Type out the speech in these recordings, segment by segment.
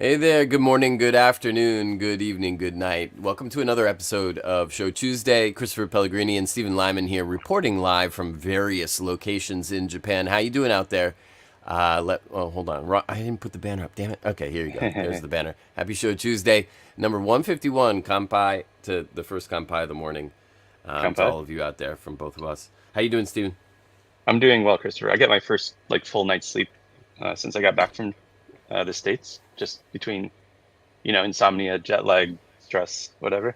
Hey there, good morning, good afternoon, good evening, good night. Welcome to another episode of Show Tuesday. Christopher Pellegrini and Stephen Lyman here, reporting live from various locations in Japan. How you doing out there? Hold on. I didn't put the banner up. Damn it. Okay, here you go. There's the banner. Happy Show Tuesday, number 151. Kanpai to the first kanpai of the morning. To Kanpai. all of you out there from both of us. How you doing, Stephen? I'm doing well, Christopher. I get my first full night's sleep since I got back from the States, just between insomnia, jet lag, stress, whatever.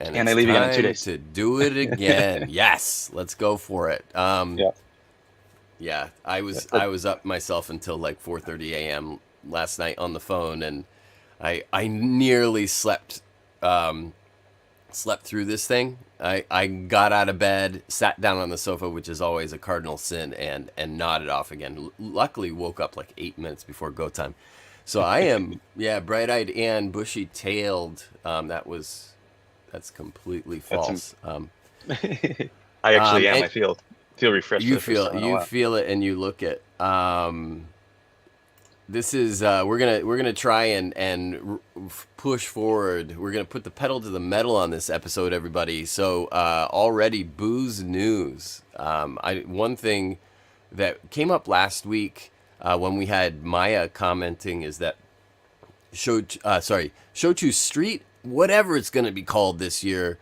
And And I it's leave again in two time days. to do it again. Yes, let's go for it. Yeah, Yeah, I yeah, was I was up myself until like 4:30 a.m. last night on the phone, and I nearly slept through this thing. I got out of bed, sat down on the sofa, which is always a cardinal sin, and nodded off again. Luckily, woke up like 8 minutes before go time. So I am, yeah, bright-eyed and bushy-tailed. That's completely that's some. false. I actually am. And I feel refreshed for you the first feel time in a you while. feel it and you look it. This is we're gonna try and push forward. We're gonna put the pedal to the metal on this episode, everybody. So already booze news. One thing that came up last week when we had Maya commenting is that Shochu Street, whatever it's gonna be called this year,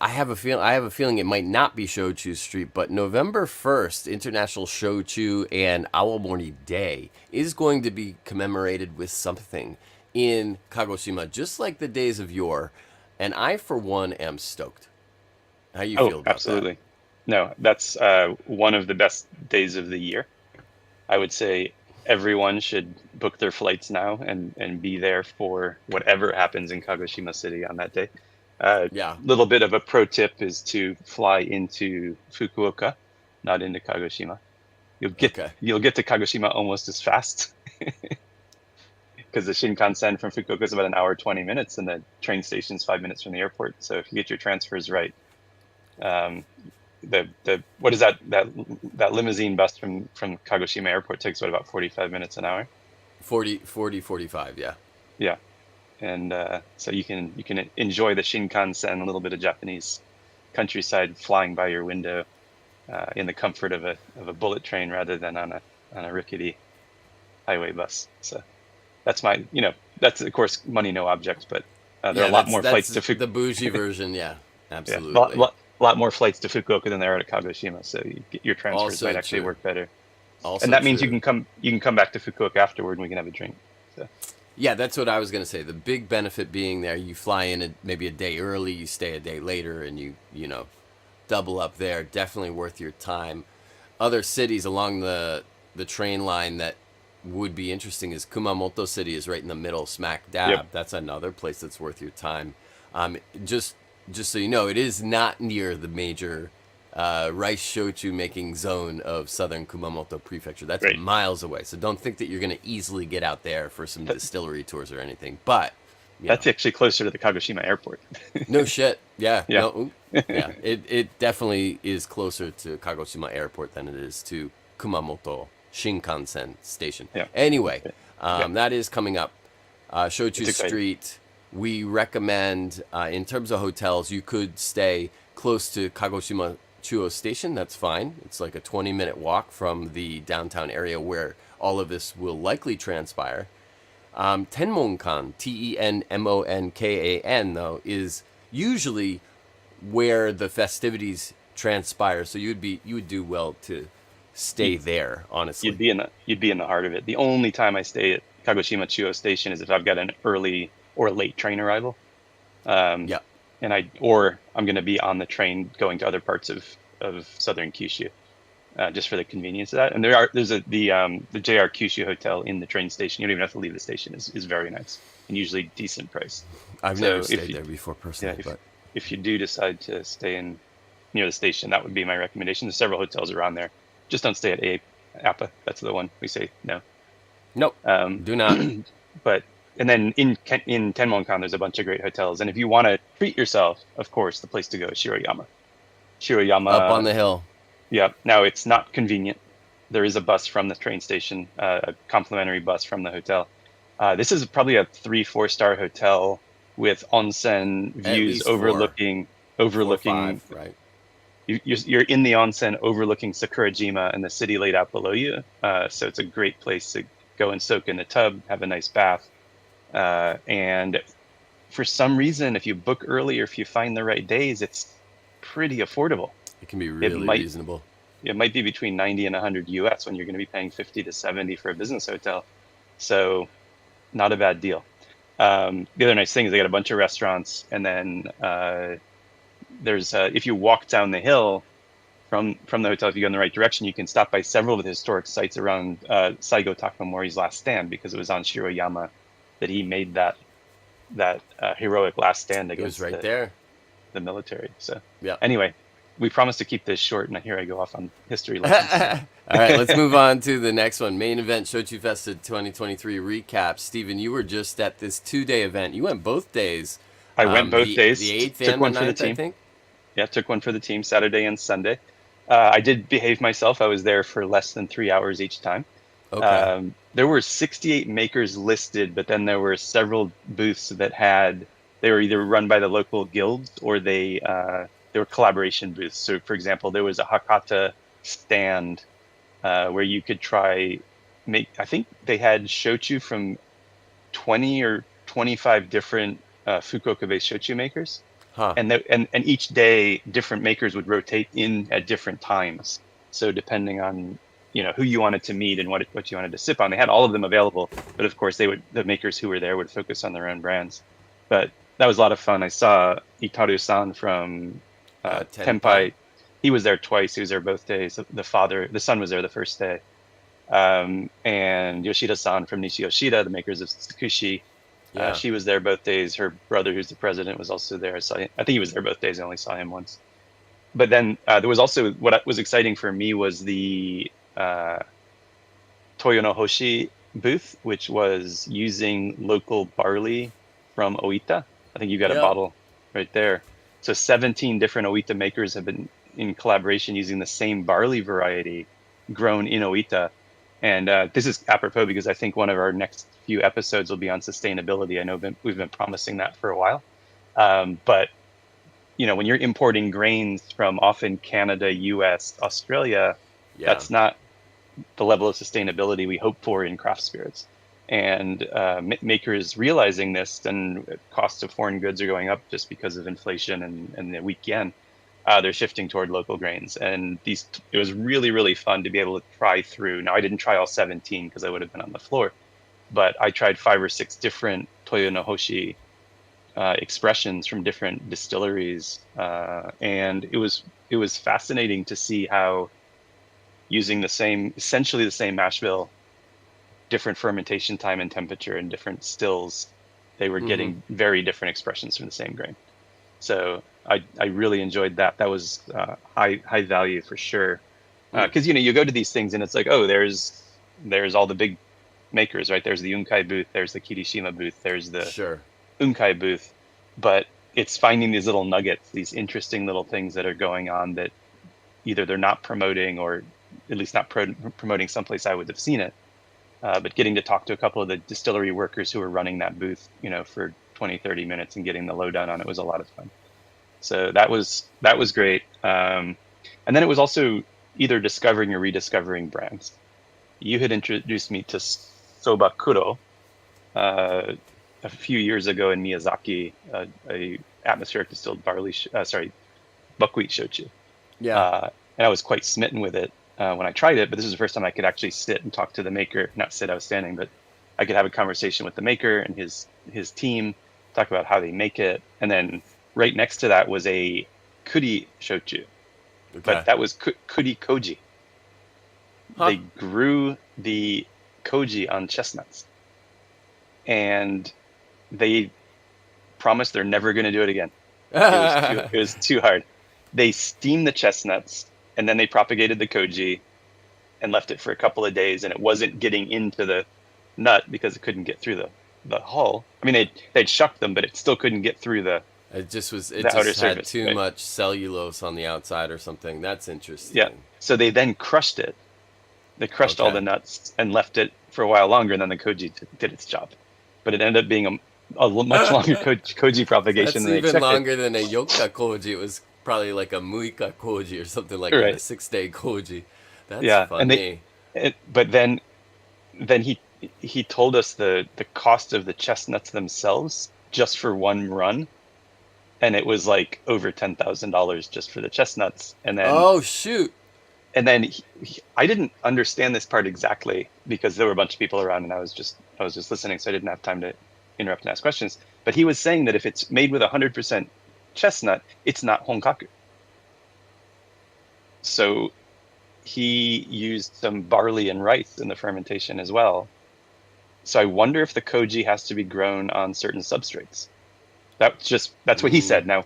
I have a feeling it might not be Shochu Street, but November 1st, International Shochu and Awamori Day is going to be commemorated with something in Kagoshima, just like the days of yore. And I, for one, am stoked. How you Oh, feel about that? absolutely. No, that's one of the best days of the year. I would say everyone should book their flights now and be there for whatever happens in Kagoshima City on that day. Yeah. Little bit of a pro tip is to fly into Fukuoka, not into Kagoshima. You'll get Okay. you'll get to Kagoshima almost as fast because the Shinkansen from Fukuoka is about an hour 20 minutes, and the train station's 5 minutes from the airport. So if you get your transfers right, um, the what is that limousine bus from Kagoshima Airport takes about 45 minutes an hour. 45. Yeah. Yeah, and so you can enjoy the Shinkansen, a little bit of Japanese countryside flying by your window in the comfort of a bullet train rather than on a rickety highway bus. So that's that's of course money no object, but there are Yeah. a lot That's more flights that's to the bougie version. Yeah. yeah, Absolutely. a lot more flights to Fukuoka than there are to Kagoshima. So your transfers Also might actually true. work better, and Also that means true. you can come back to Fukuoka afterward and we can have a drink. So Yeah, that's what I was gonna say. The big benefit being there, you fly in maybe a day early, you stay a day later, and you double up there. Definitely worth your time. Other cities along the train line that would be interesting is Kumamoto City is right in the middle, smack yep, dab. That's another place that's worth your time. Um, just just so you know, it is not near the major rice shochu making zone of southern Kumamoto Prefecture. That's right. miles away. So don't think that you're going to easily get out there for some distillery tours or anything. But you know, That's actually closer to the Kagoshima airport. no shit. Yeah. Yeah. No. Yeah. It definitely is closer to Kagoshima Airport than it is to Kumamoto Shinkansen Station. Yeah. Anyway, Yeah. that is coming up. It's Shochu exciting. Street. We recommend, in terms of hotels, you could stay close to Kagoshima Chuo Station. That's fine. It's like a 20-minute walk from the downtown area where all of this will likely transpire. Tenmonkan, Tenmonkan, though, is usually where the festivities transpire. So you would do well to stay You'd there, you'd honestly. be in the heart of it. The only time I stay at Kagoshima Chuo Station is if I've got an early or late train arrival. Um, Yeah. and I'm going to be on the train going to other parts of southern Kyushu, just for the convenience of that. And there's the JR Kyushu hotel in the train station. You don't even have to leave the station. Is very nice and usually decent price. I've never So if stayed you there before yeah personally, if but if you do decide to stay in near the station, that would be my recommendation. There's several hotels around there. Just don't stay at Appa. That's the one we say no. nope, Um, do not. but and then in Tenmonkan, there's a bunch of great hotels. And if you want to treat yourself, of course, the place to go is Shiroyama. Up on Shiroyama, the hill. yeah. Now it's not convenient. there is a bus from the train station, a complimentary bus from the hotel. This is probably a 3-4 star hotel with onsen At views least four, four or overlooking. five, right? You're in the onsen overlooking Sakurajima and the city laid out below you. So it's a great place to go and soak in the tub, have a nice bath. And for some reason, if you book early or if you find the right days, it's pretty affordable. It can be It really might reasonable. it might be between 90 and 100 US when you're going to be paying 50 to 70 for a business hotel. So not a bad deal. The other nice thing is they got a bunch of restaurants, and then there's if you walk down the hill from the hotel, if you go in the right direction, you can stop by several of the historic sites around Saigo Takamori's last stand, because it was on Shiroyama that he made that heroic last stand It was against right there. the military. So Yeah. anyway, we promised to keep this short, and here I go off on history lessons. All right, let's move on to the next one. Main event Shochu Festa 2023 recap. Steven, you were just at this 2-day event. You went both days. I went both days. The 8th Took and one the for the 9th, I team. think. Yeah, took one for the team Saturday and Sunday. I did behave myself. I was there for less than 3 hours each time. Okay. There were 68 makers listed, but then there were several booths that they were either run by the local guilds or they were collaboration booths. So, for example, there was a Hakata stand where you could try I think they had shochu from 20 or 25 different Fukuoka-based shochu makers. Huh. And each day different makers would rotate in at different times. So depending on who you wanted to meet and what you wanted to sip on, they had all of them available. But of course, the makers who were there would focus on their own brands. But that was a lot of fun. I saw Itaru-san from Kanpai. He was there twice. He was there both days. The son was there the first day. And Yoshida-san from Nishi Yoshida, the makers of Tsukushi. Yeah. She was there both days. Her brother, who's the president, was also there. I think he was there both days. I only saw him once. But then there was also, what was exciting for me was the Toyo no Hoshi booth, which was using local barley from Oita. I think you got a bottle right there. So 17 different Oita makers have been in collaboration using the same barley variety grown in Oita. And this is apropos because I think one of our next few episodes will be on sustainability. I know we've been promising that for a while. But, when you're importing grains from often Canada, US, Australia, that's not the level of sustainability we hope for in craft spirits. And makers realizing this, and costs of foreign goods are going up just because of inflation and the weak yen. They're shifting toward local grains, and it was really, really fun to be able to try through. Now, I didn't try all 17 because I would have been on the floor, but I tried 5 or 6 different Toyo no Hoshi expressions from different distilleries, and it was fascinating to see how using essentially the same mash bill, different fermentation time and temperature and different stills, they were getting very different expressions from the same grain. So I really enjoyed that. That was high value for sure. Because you go to these things and it's like, oh, there's all the big makers, right? There's the Unkai booth, there's the Kirishima booth, there's the Unkai booth. But it's finding these little nuggets, these interesting little things that are going on that either they're not promoting, or at least not promoting someplace I would have seen it. But getting to talk to a couple of the distillery workers who were running that booth, for 20-30 minutes and getting the lowdown on it was a lot of fun. So that was great. And then it was also either discovering or rediscovering brands. You had introduced me to Soba Kuro a few years ago in Miyazaki, a atmospheric distilled buckwheat shochu. Yeah. And I was quite smitten with it when I tried it, but this is the first time I could actually sit and talk to the maker. Not sit, I was standing, but I could have a conversation with the maker and his team, talk about how they make it. And then right next to that was a kuri shochu, but that was kuri koji. They grew the koji on chestnuts, and they promised they're never going to do it again. It was too hard. They steamed the chestnuts, and then they propagated the koji and left it for a couple of days, and it wasn't getting into the nut because it couldn't get through the hull. I mean, they'd shucked them, but it still couldn't get through the outer just had surface, too right? much cellulose on the outside or something. That's interesting. Yeah. So they then crushed it They crushed all Okay. the nuts and left it for a while longer, and then the koji did its job. But it ended up being a much longer koji propagation That's than they even expected. longer than a yoka koji. It was probably like a muika koji or something like that, a Right. 6-day koji. That's Yeah. funny. But then he told us the cost of the chestnuts themselves just for one run, and it was like over $10,000 just for the chestnuts. Oh, shoot. And then I didn't understand this part exactly because there were a bunch of people around, and I was just listening, so I didn't have time to interrupt and ask questions. But he was saying that if it's made with 100% chestnut, it's not honkaku. So he used some barley and rice in the fermentation as well. So I wonder if the koji has to be grown on certain substrates. That's what he said. Now,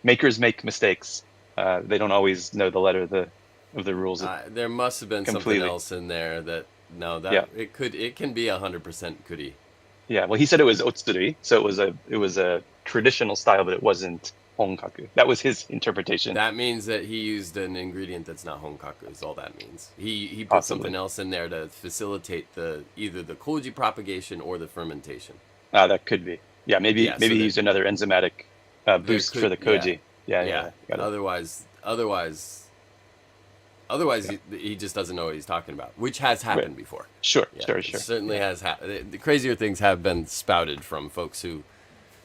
makers make mistakes. They don't always know the letter of the rules There must have been something completely. else in there that no, Yeah, that it can be 100% kudi. yeah. Well, he said it was otsuri, so it was a traditional style, but it wasn't honkaku. That was his interpretation, That means that he used an ingredient that's not honkaku. Is all that means. He put possibly. something else in there to facilitate either the koji propagation or the fermentation. That could be. Yeah, Yeah, maybe so he that used another enzymatic there boost for could the koji. Yeah, yeah, yeah. yeah. Got it. Otherwise Yeah. he just doesn't know what he's talking about, which has Right. happened before. Sure, Yeah, sure, it sure. certainly Yeah, has happened. The crazier things have been spouted from folks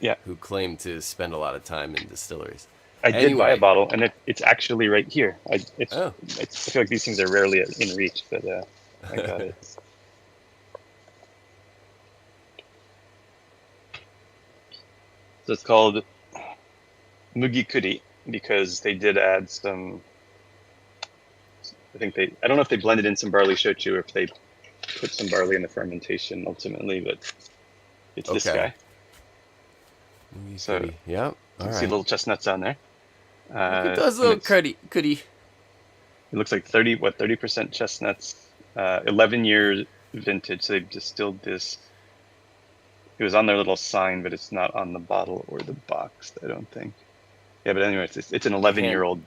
yeah. who claim to spend a lot of time in distilleries. I did buy a Anyway, bottle, and it's actually right here. oh, I feel like these things are rarely in reach, but I got it. So it's called Mugi Kuri because they did add some. I don't know if they blended in some barley shochu or if they put some barley in the fermentation ultimately, but it's this okay. guy. So you Yeah, all can see right. little chestnuts on there, Look at those and little goody. it looks like 30% chestnuts, 11 years vintage. So they've distilled this. It was on their little sign, but it's not on the bottle or the box, I don't think. Yeah, but anyway, it's an 11-year Hand old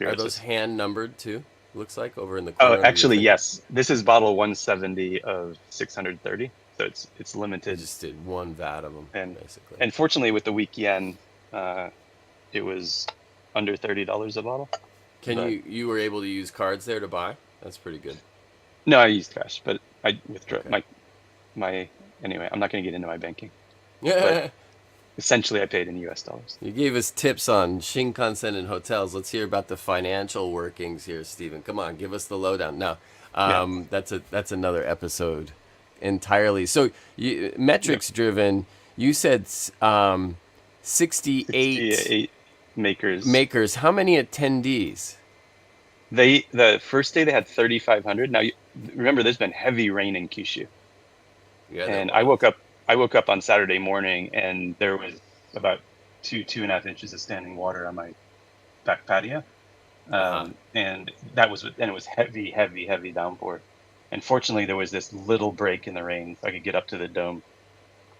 Are those spirituous. hand numbered too? Looks like over in the Oh, corner of your actually, finger. yes. This is bottle 170 of 630, so it's I limited. just did one vat of them And basically. and fortunately, with the weak yen, it was under $30 a bottle. Can But you were able to use cards there to buy? That's pretty good. no, I used cash, but I withdraw Okay. my anyway. I'm not going to get into my banking, but Yeah. essentially, I paid in U.S. dollars. You gave us tips on Shinkansen and hotels. Let's hear about the financial workings here, Stephen. Come on, give us the lowdown. Now, Yeah, that's another episode entirely. So, yep. metrics driven. You said 68 68 makers. makers. How many attendees? The first day they had 3,500. Now, remember, there's been heavy rain in Kyushu, Yeah, there and was. I woke up on Saturday morning, and there was about 2.5 inches of standing water on my back patio, Uh huh. and it was heavy, heavy, heavy downpour. And fortunately, there was this little break in the rain, so I could get up to the dome.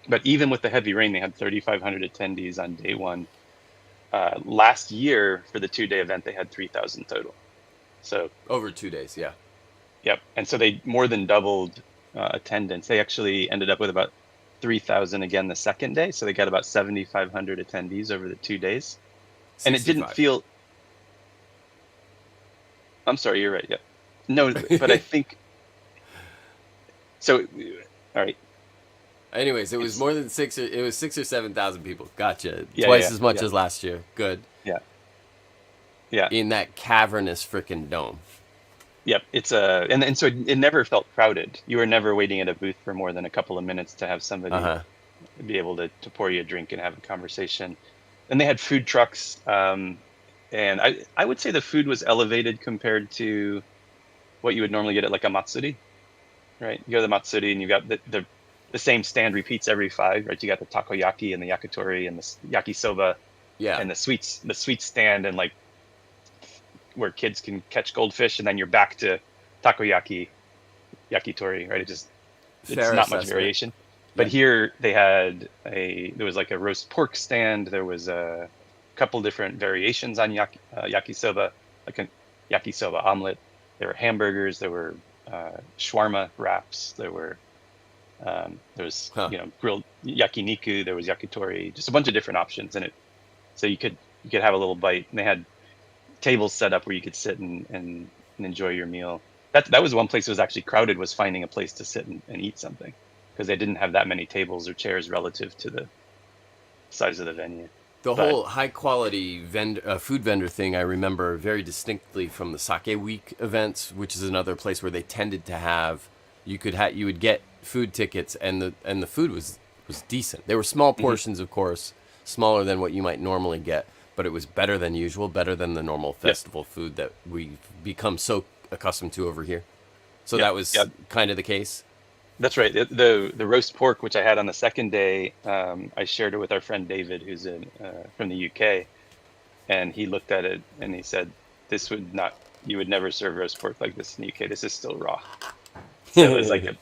But even with the heavy rain, they had 3,500 attendees on day one. Last year, for the 2-day event, they had 3,000 total. So, Over 2 days. Yeah. yep. And so they more than doubled attendance. They actually ended up with about 3,000 again the second day. So they got about 7,500 attendees over the 2 days. And it didn't 65. feel, I'm sorry, you're right. Yep. No, but I think, so, all right. Anyways, it was It's, more than it was 6 or 7 thousand people. Gotcha. yeah, Twice yeah, as much yeah, as last year. Good. yeah, yeah. In that cavernous freaking dome. Yep. And so it never felt crowded. You were never waiting at a booth for more than a couple of minutes to have Uh somebody huh. be able to pour you a drink and have a conversation. And they had food trucks. And I would say the food was elevated compared to what you would normally get at like a matsuri, right? You go to the matsuri and you got the same stand repeats every five, right? You got the takoyaki and the yakitori and the yakisoba Yeah. and the sweet stand and like where kids can catch goldfish, and then you're back to takoyaki, yakitori, right? It's Fair not much assessment. variation. But Yep. here there was like a roast pork stand. There was a couple different variations on yakisoba, like a yakisoba omelet. There were hamburgers. There were shawarma wraps. There was Huh. grilled yakiniku. There was yakitori. Just a bunch of different options, so you could have a little bite. And they had tables set up where you could sit and enjoy your meal. That was one place that was actually crowded, was finding a place to sit and eat something, because they didn't have that many tables or chairs relative to the size of the venue. The But whole high quality food vendor thing I remember very distinctly from the Sake Week events, which is another place where they tended to have you would get food tickets, and the food was decent. They were small mhm, portions, of course, smaller than what you might normally get, but it was better than usual, better than the normal yep, festival food that we've become so accustomed to over here. So yep, that yeah, was kind of the case. that's right. The roast pork, which I had on the second day, I shared it with our friend David, who's from the UK, and he looked at it and he said, "This would not, you would never serve roast pork like this in the UK. This is still raw." So it was like it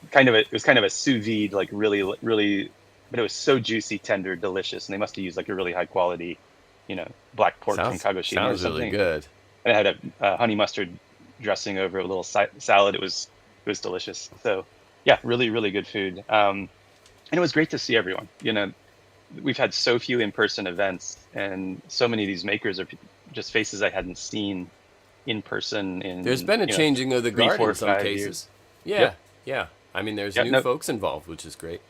was kind of a sous vide, like really, really, but it was so juicy, tender, delicious. And they must have used like a really high quality, black pork from Kagoshima or Sounds really something. good. And it had a honey mustard dressing over a little salad. It was delicious. So yeah, really, really good food. And it was great to see everyone. We've had so few in-person events, and so many of these makers are just faces I hadn't seen in person There's in been a changing of the three, guard four, in some 5 years. cases. Yeah, Yep. yeah. I mean, there's Yeah. new No. folks involved, which is great.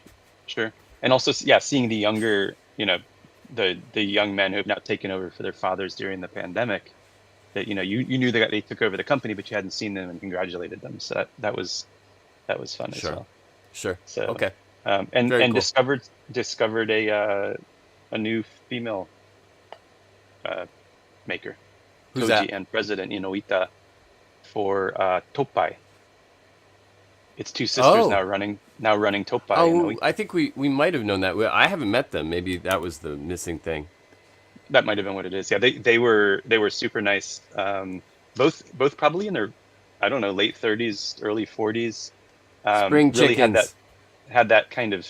Sure. And also, yeah, seeing the younger, the young men who have now taken over for their fathers during the pandemic, that you knew that they took over the company, but you hadn't seen them and congratulated them. So that was fun as Sure, well. sure. So Okay, and very and cool. discovered a new female maker, Who's that? Toji and President Inoita, for Toppai. It's two sisters Oh, now running Toppai in oh, Oita. I think we might have known that. I haven't met them. Maybe that was the missing thing. That might have been what it is. Yeah, they were super nice. Both probably in their, I don't know, late 30s, early 40s. Spring Really had that chickens. had that kind of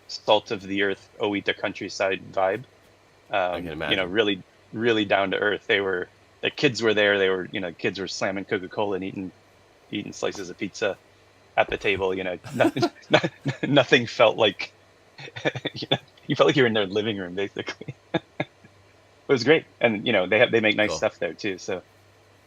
salt of the earth Oita countryside vibe. I can imagine. Really down to earth. The kids were there. Kids were slamming Coca-Cola and eating slices of pizza at the table. Nothing, nothing felt like, you felt like you were in their living room basically. It was great, and they make nice Cool. stuff there too. So,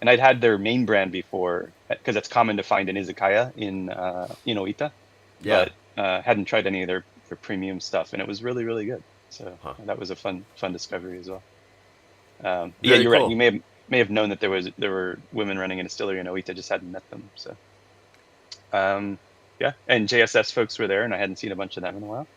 and I'd had their main brand before, because it's common to find an izakaya in Oita, Yeah. but hadn't tried any of their premium stuff, and it was really, really good. So Huh. that was a fun discovery as well. Yeah, Very you're right. You cool. may have known that there were women running a distillery in Oita, just hadn't met them. So yeah, and JSS folks were there, and I hadn't seen a bunch of them in a while.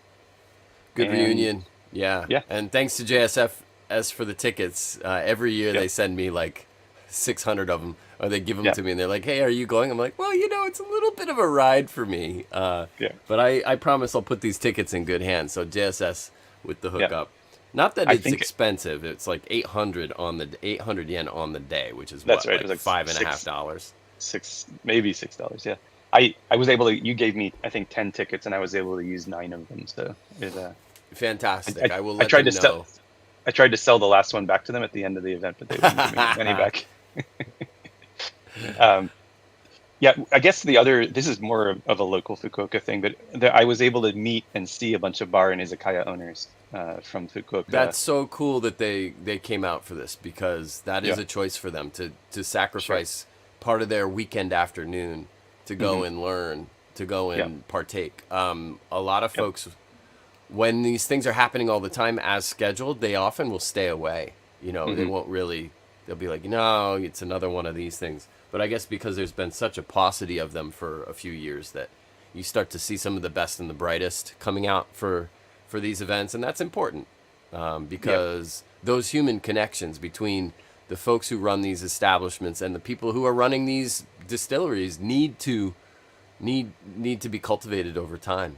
Good And reunion. Yeah. yeah, And thanks to JSFS for the tickets. Every year yep, they send me like 600 of them, or they give them yeah, to me, and they're like, "Hey, are you going?" I'm like, "Well, it's a little bit of a ride for me, yeah, but I promise I'll put these tickets in good hands." So JSS with the yeah. hookup. Not that I it's think expensive. It's like 800 yen on the day, which is that's what, right. It like was like five and a half six, dollars. six, maybe $6. Yeah. I was able to. You gave me, I think, 10 tickets, and I was able to use 9 of them. So I, Fantastic. I, I will I let tried them to sell. know. I tried to sell the last one back to them at the end of the event, but they wouldn't give me any back. Um, yeah, I guess this is more of a local Fukuoka thing, but I was able to meet and see a bunch of bar and izakaya owners from Fukuoka. That's so cool that they came out for this, because that is Yeah, a choice for them to sure. sacrifice part of their weekend afternoon to go Hmm. and learn, to go Yeah, and partake. A lot of yep. folks, when these things are happening all the time as scheduled, they often will stay away. They Hmm. won't really. They'll be like, no, it's another one of these things. But I guess because there's been such a paucity of them for a few years, that you start to see some of the best and the brightest coming out for these events, and that's important, Yep. because those human connections between the folks who run these establishments and the people who are running these distilleries need to be cultivated over time.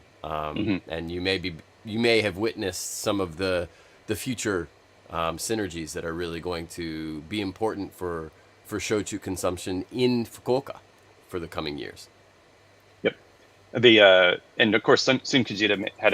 Hmm. And you may have witnessed some of the future synergies that are really going to be important for shochu consumption in Fukuoka for the coming years. Yep. And of course, Sun Kujita had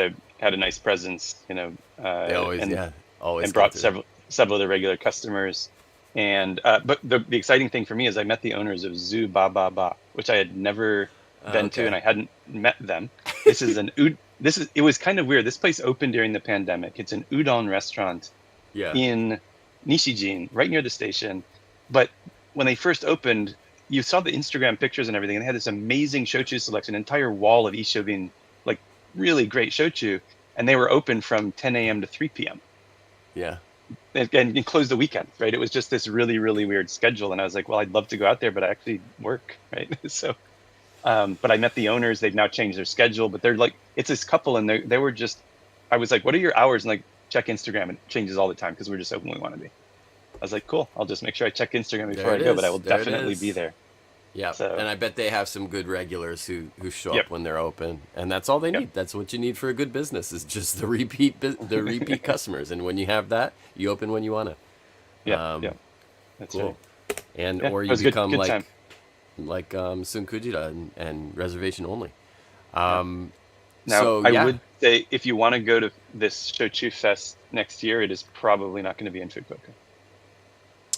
a nice presence, They always, and yeah, always come brought through. several of the regular customers. And but the exciting thing for me is I met the owners of Zoo Ba Ba Ba, which I had never been to, and Okay. I hadn't met them. It was kind of weird. This place opened during the pandemic. It's an udon restaurant Yeah. in Nishijin, right near the station. But when they first opened, you saw the Instagram pictures and everything, and they had this amazing shochu selection, entire wall of ishobin, like really great shochu, and they were open from 10 a.m. to 3 p.m. Yeah. And closed the weekend, right? It was just this really, really weird schedule, and I was like, well, I'd love to go out there, but I actually work, right? So, but I met the owners. They've now changed their schedule, but they're like, it's this couple, and they were just, I was like, what are your hours? And like, check Instagram, and it changes all the time because we're just open when we want to be. I was like, cool. I'll just make sure I check Instagram before There I it go, but I is. will There it definitely be is. there. Yeah, So, and I bet they have some good regulars who show yep, up when they're open, and that's all they yep, need. That's what you need for a good business is just the repeat customers, and when you have that, you open when you want to. yeah, yeah. That's right. Cool, and Yeah, or it you was a good, become good time. like Sun Kujira and reservation only. Yeah. Um, Now, so I yeah. would say if you want to go to this Shochu Fest next year, it is probably not going to be in Fukuoka.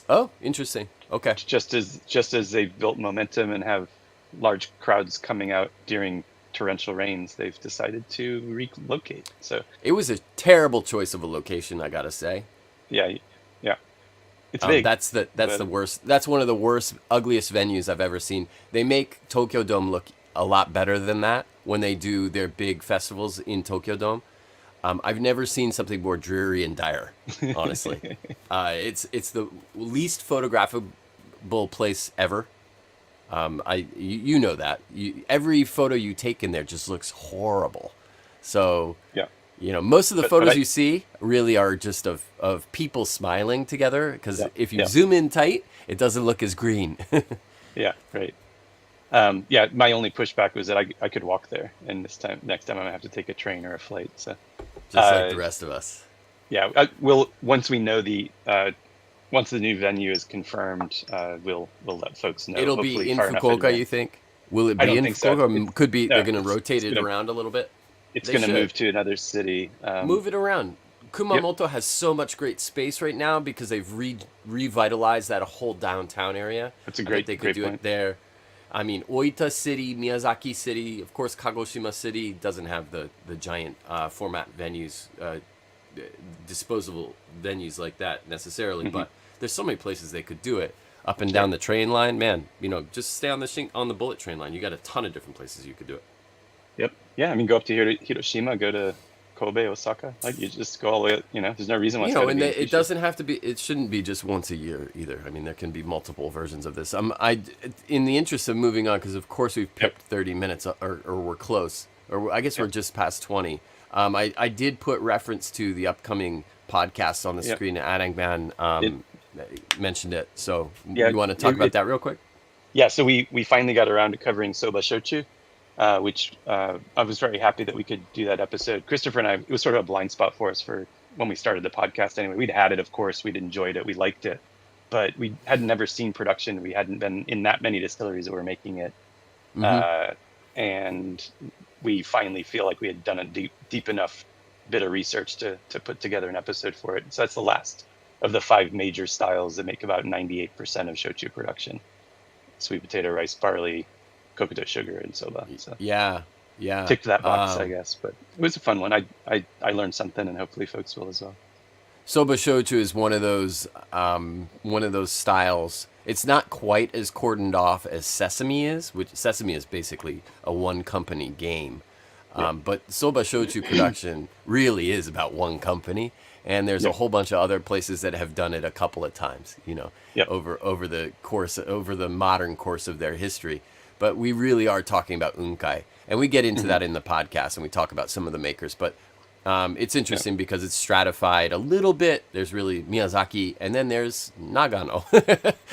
Oh, interesting. Okay. Just as they've built momentum and have large crowds coming out during torrential rains, they've decided to relocate. So It was a terrible choice of a location, I gotta say. yeah, yeah, it's big, That's the but worst. That's one of the worst, ugliest venues I've ever seen. They make Tokyo Dome look a lot better than that when they do their big festivals in Tokyo Dome. I've never seen something more dreary and dire, honestly. It's the least photographable place ever. You know that every photo you take in there just looks horrible. So yeah, most of the but photos I you see really are just of people smiling together. Because yeah, if you yeah, zoom in tight, it doesn't look as green. yeah, right. Yeah, my only pushback was that I could walk there, and next time I'm gonna have to take a train or a flight. So, Just like uh, the rest of us. yeah, we'll once we know once the new venue is confirmed, we'll let folks know. It'll be Hopefully, in far enough Fukuoka, you advance. think? Will it I be don't in think so. Fukuoka? Could be they're No, going to it's rotate it gonna around a little bit. it's They gonna should. move to another city. Move it around. Yep. Kumamoto has so much great space right now because they've revitalized that whole downtown area. That's a I bet great they could great do it point. there. I mean, Oita City, Miyazaki City, of course, Kagoshima City doesn't have the giant format venues, disposable venues like that necessarily, Hmm. but there's so many places they could do it. Up and Sure. down the train line, man. Just stay on the bullet train line. You got a ton of different places you could do it. Yep. Yeah. I mean, go up to Hiroshima, go to Kobe, Osaka. Like you just go all the way. There's no reason why it's got to And be in it Kyushu. doesn't have to be. It shouldn't be just once a year either. I mean, there can be multiple versions of this. In the interest of moving on, because of course we've Yep. picked 30 minutes, or we're close, or I guess we're Yep. just past 20. I did put reference to the upcoming podcast on the Yep. screen. Adangman It. mentioned it, so Yeah. you want to talk about that real quick? Yeah. So we finally got around to covering Soba Shochu, which I was very happy that we could do that episode. Christopher and I, it was sort of a blind spot for us for when we started the podcast. Anyway, we'd had it, of course, we'd enjoyed it, we liked it, but we had never seen production. We hadn't been in that many distilleries that were making it, Mm-hmm. and we finally feel like we had done a deep enough bit of research to put together an episode for it. So that's the last of the 5 major styles that make about 98% of shochu production: sweet potato, rice, barley, kokuto sugar, and soba. So Yeah, yeah. ticked that box, I guess. But it was a fun one. I learned something, and hopefully folks will as well. Soba shochu is one of those styles. It's not quite as cordoned off as sesame is, which sesame is basically a one company game. Yeah. But soba shochu production really is about one company, and there's a Yeah. whole bunch of other places that have done it a couple of times. Yep. Over the modern course of their history. But we really are talking about unkai, and we get into Mhm. that in the podcast, and we talk about some of the makers. But it's interesting because it's stratified a little bit. There's really Miyazaki, and then there's Nagano,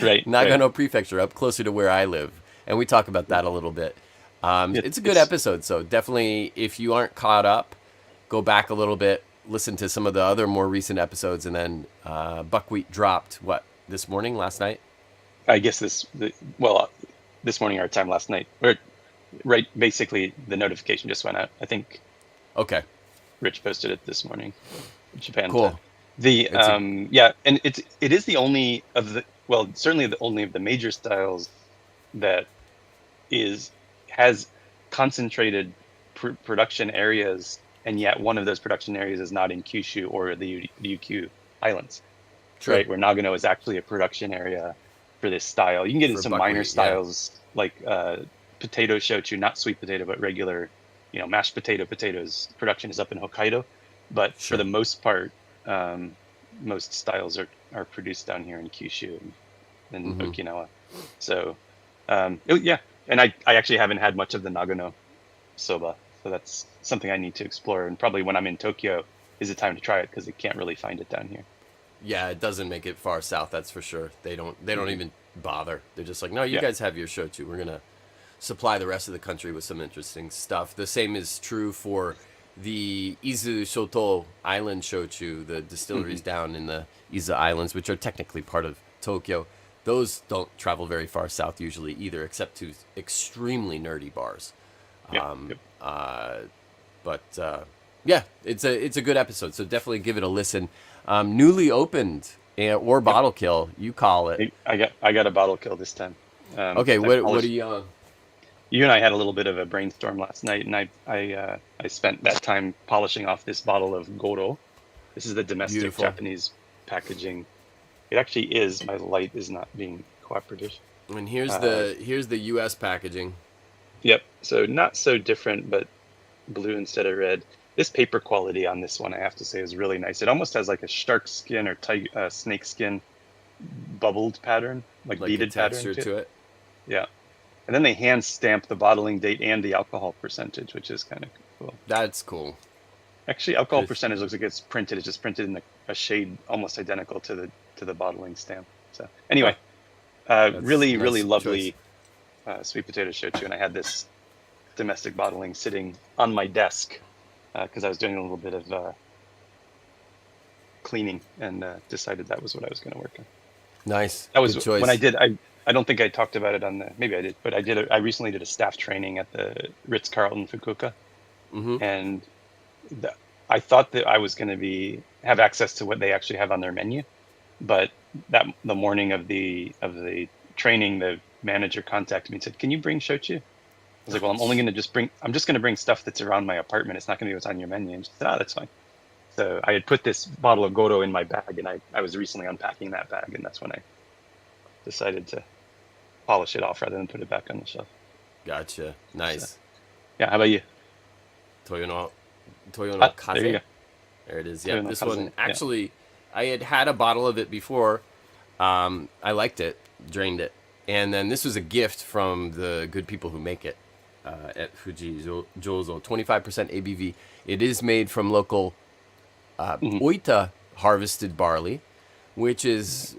Right. Nagano Prefecture, up closer to where I live, and we talk about that a little bit. It's a good It's episode, so definitely, if you aren't caught up, go back a little bit, listen to some of the other more recent episodes, and then Buckwheat dropped this morning, last night. I guess this morning our time, last night, or right, basically the notification just went out. I think Okay, Rich posted it this morning. Japan time. cool. The It's a yeah, and it is the only of the, well, certainly the only of the major styles that has concentrated production areas, and yet one of those production areas is not in Kyushu or the Ryukyu Islands, Sure. right? Where Nagano is actually a production area for this style. You can get into For some minor buckwheat, yeah. styles like potato shochu, not sweet potato, but regular, mashed potatoes. Production is up in Hokkaido, but for Sure. the most part, most styles are produced down here in Kyushu and Mm-hmm. Okinawa. So, yeah, and I actually haven't had much of the Nagano soba, so that's something I need to explore. And probably when I'm in Tokyo is the time to try it because they can't really find it down here. Yeah, it doesn't make it far south, that's for sure. They don't Hmm. even bother. They're just like, no, you Yeah. guys have your shochu. We're gonna supply the rest of the country with some interesting stuff. The same is true for the Izu Shoto Island shochu, the Hmm. distilleries down in the Izu Islands, which are technically part of Tokyo. Those don't travel very far south usually either, except to extremely nerdy bars. Yeah. Um, Yep. uh, but yeah, it's a good episode. So definitely give it a listen. Newly opened or Yep. bottle kill, you call it. I got a bottle kill this time. Okay, I what are polished. you on? You and I had a little bit of a brainstorm last night, and I spent that time polishing off this bottle of Goro. This is the domestic Beautiful. Japanese packaging. It actually is. My light is not being cooperative. And here's Uh, the U.S. packaging. yep. So not so different, but blue instead of red. This paper quality on this one, I have to say, is really nice. It almost has like a shark skin or snake skin bubbled pattern, like Like a beaded pattern texture to it. to it. Yeah. And then they hand stamp the bottling date and the alcohol percentage, which is kind of cool. That's cool. Actually, alcohol Chris- percentage looks like it's printed. It's just printed in a shade almost identical to the bottling stamp. So anyway, That's really, nice really choice. lovely sweet potato shochu, and I had this domestic bottling sitting on my desk because I was doing a little bit of cleaning and decided that was what I was going to work on. Nice. That was Good choice. when I did. I don't think I talked about it on the. Maybe I did, but I recently did a staff training at the Ritz-Carlton Fukuoka, Mm-hmm. and I thought that I was going to have access to what they actually have on their menu, but the morning of the training, the manager contacted me and said, "Can you bring shochu?" I was like, "Well, I'm just going to bring stuff that's around my apartment. It's not going to be what's on your menu." And she said, "Ah, that's fine." So I had put this bottle of Goro in my bag, and I was recently unpacking that bag, and that's when I decided to polish it off rather than put it back on the shelf. Gotcha. So, Nice. yeah, how about you? Toyo no Ah, there you kaze. go. There it is. Yeah, Toyo no this kaze. one Yeah. actually, I had a bottle of it before. I liked it, drained it, and then this was a gift from the good people who make it at Fuji Jozo. 25% ABV. It is made from local Hmm. Oita harvested barley, which is,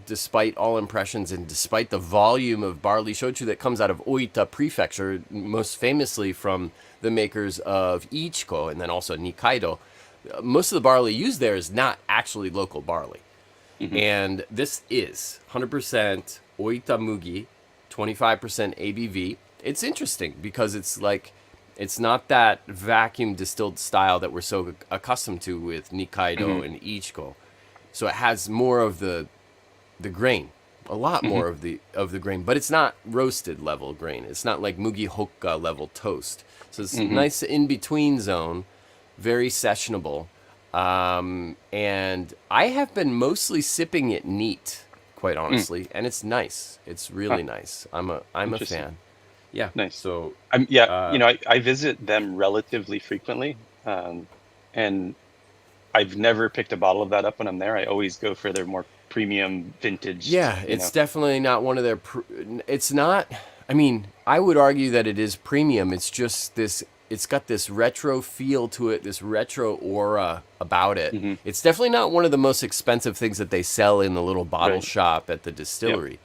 despite all impressions and despite the volume of barley shochu that comes out of Oita Prefecture, most famously from the makers of Ichiko and then also Nikkaido, most of the barley used there is not actually local barley. Hmm. And this is 100% Oita Mugi, 25% ABV. It's interesting because it's not that vacuum distilled style that we're so accustomed to with Nikkaido Hmm. and Ichiko. So it has more of the grain, a lot Hmm. more of the grain, but it's not roasted level grain. It's not like Mugi Hokka level toast. So it's Hmm. nice in between zone, very sessionable. And I have been mostly sipping it neat, quite honestly, and it's nice. It's really Huh. nice. I'm a Interesting. fan. Yeah. Nice. So Yeah, uh, I visit them relatively frequently, and I've never picked a bottle of that up when I'm there. I always go for their more premium vintaged, yeah, it's definitely not one of their. It's not. I mean, I would argue that it is premium. It's just this. It's got this retro feel to it, this retro aura about it. Hmm. It's definitely not one of the most expensive things that they sell in the little bottle Right. shop at the Yep. distillery.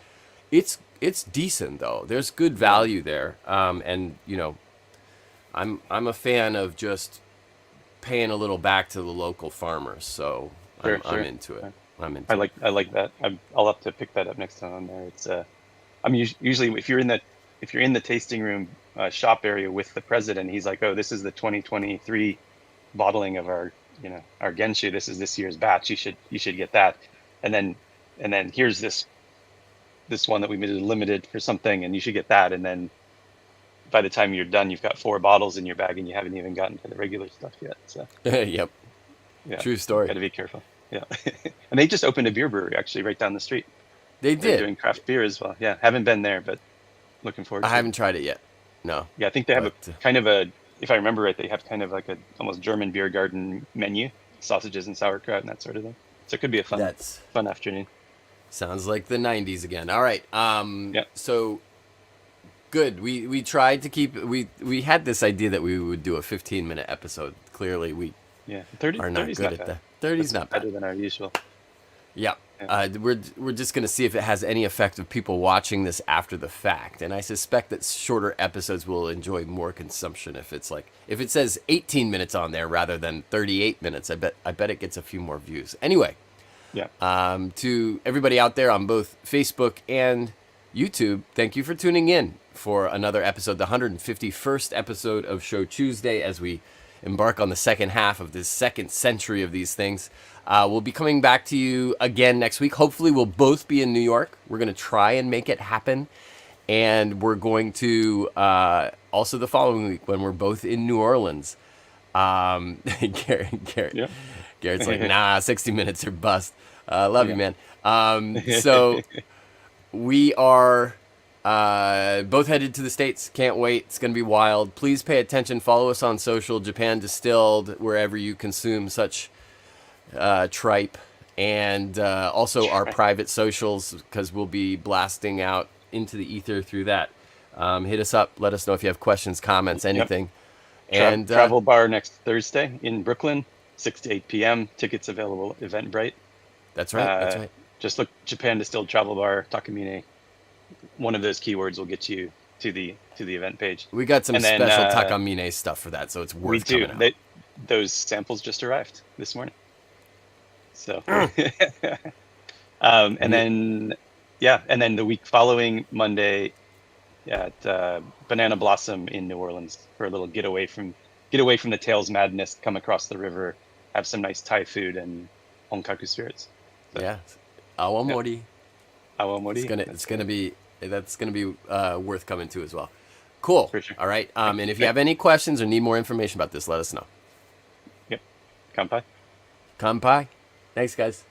It's decent though. There's good value there, and I'm a fan of just paying a little back to the local farmers. So Sure, I'm sure. into it. Yeah. I'm I into it. like that. I'll have to pick that up next time I'm there. It's usually if you're in the tasting room shop area with the president, he's like, "Oh, this is the 2023 bottling of our Genshu. This is this year's batch. You should get that." And then here's this one that we made limited for something, and you should get that. And then by the time you're done, you've got 4 bottles in your bag, and you haven't even gotten to the regular stuff yet. So Yep. yeah, True story. got to be careful. Yeah, and they just opened a beer brewery actually right down the street. They They're did. doing craft beer as well. Yeah, haven't been there, but looking forward I to it. haven't tried it yet. No. Yeah, I think they have But a kind of a, if I remember right, they have kind of like a almost German beer garden menu, sausages and sauerkraut and that sort of thing. So it could be a fun afternoon. Sounds like the 90s again. All right. Yeah. So good. We tried to keep we had this idea that we would do a 15-minute episode. Clearly we Yeah, 30, are not 30's good not at bad. that. 30's not bad. Better than our usual. Yeah. Yeah. We're just going to see if it has any effect of people watching this after the fact. And I suspect that shorter episodes will enjoy more consumption if it says 18 minutes on there rather than 38 minutes. I bet it gets a few more views. Anyway, Yeah. to everybody out there on both Facebook and YouTube, thank you for tuning in for another episode, the 151st episode of Shochu'sday, as we embark on the second half of this second century of these things. We'll be coming back to you again next week. Hopefully we'll both be in New York. We're going to try and make it happen. And we're going to, also the following week when we're both in New Orleans. Garrett, Yeah. Garrett's like, nah, 60 minutes or bust. Love you, man. So we are both headed to the States. Can't wait. It's going to be wild. Please pay attention. Follow us on social, Japan Distilled, wherever you consume such tripe. And also our private socials, because we'll be blasting out into the ether through that. Hit us up. Let us know if you have questions, comments, anything. Yep. And Travel Bar next Thursday in Brooklyn, 6 to 8 p.m. Tickets available at Eventbrite. That's right. That's right. Just look Japan Distilled Travel Bar, Takamine. One of those keywords will get you to the event page. We got some And then, special Takamine stuff for that, so it's We worth do. coming out. Those samples just arrived this morning. So, and then the week following Monday at Banana Blossom in New Orleans for a little get away from the Tales madness, come across the river, have some nice Thai food and onkaku spirits. So, Yeah, Awamori. Awamori. That's gonna be worth coming to as well. Cool. For sure. All right. And if you have any questions or need more information about this, let us know. Yep. Kanpai. Kanpai. Thanks, guys.